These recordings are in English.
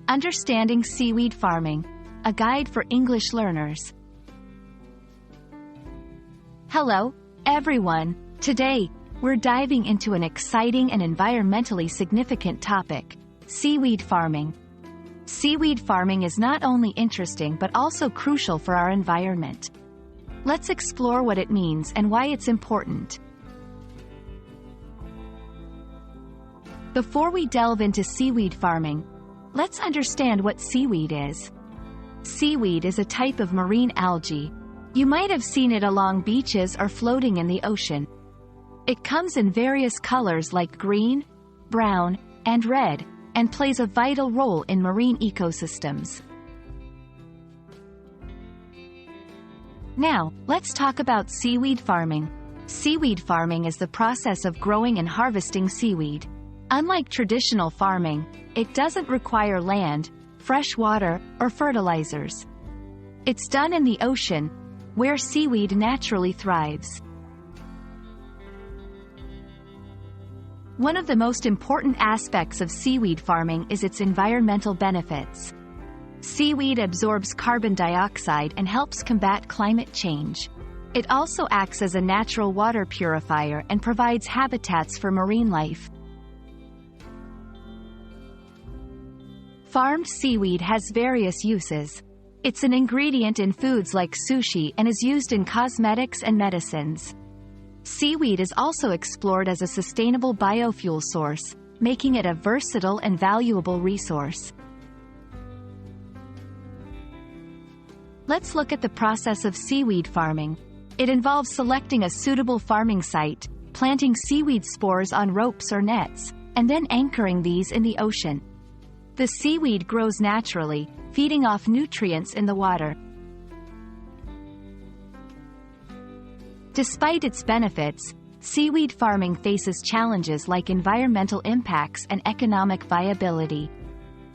Understanding Seaweed Farming, a guide for English learners. Hello, everyone. Today, we're diving into an exciting and environmentally significant topic, seaweed farming. Seaweed farming is not only interesting but also crucial for our environment. Let's explore what it means and why it's important. Before we delve into seaweed farming, let's understand what seaweed is. Seaweed is a type of marine algae. You might have seen it along beaches or floating in the ocean. It comes in various colors like green, brown, and red, and plays a vital role in marine ecosystems. Now, let's talk about seaweed farming. Seaweed farming is the process of growing and harvesting seaweed. Unlike traditional farming, it doesn't require land, fresh water, or fertilizers. It's done in the ocean, where seaweed naturally thrives. One of the most important aspects of seaweed farming is its environmental benefits. Seaweed absorbs carbon dioxide and helps combat climate change. It also acts as a natural water purifier and provides habitats for marine life. Farmed seaweed has various uses. It's an ingredient in foods like sushi and is used in cosmetics and medicines. Seaweed is also explored as a sustainable biofuel source, making it a versatile and valuable resource. Let's look at the process of seaweed farming. It involves selecting a suitable farming site, planting seaweed spores on ropes or nets, and then anchoring these in the ocean. The seaweed grows naturally, feeding off nutrients in the water. Despite its benefits, seaweed farming faces challenges like environmental impacts and economic viability.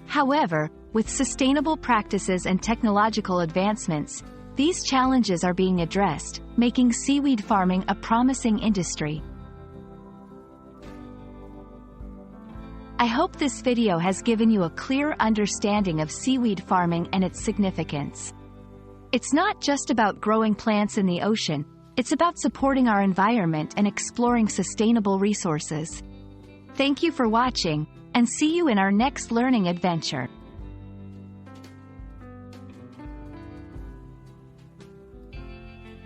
However, with sustainable practices and technological advancements, these challenges are being addressed, making seaweed farming a promising industry. I hope this video has given you a clear understanding of seaweed farming and its significance. It's not just about growing plants in the ocean, it's about supporting our environment and exploring sustainable resources. Thank you for watching, and see you in our next learning adventure.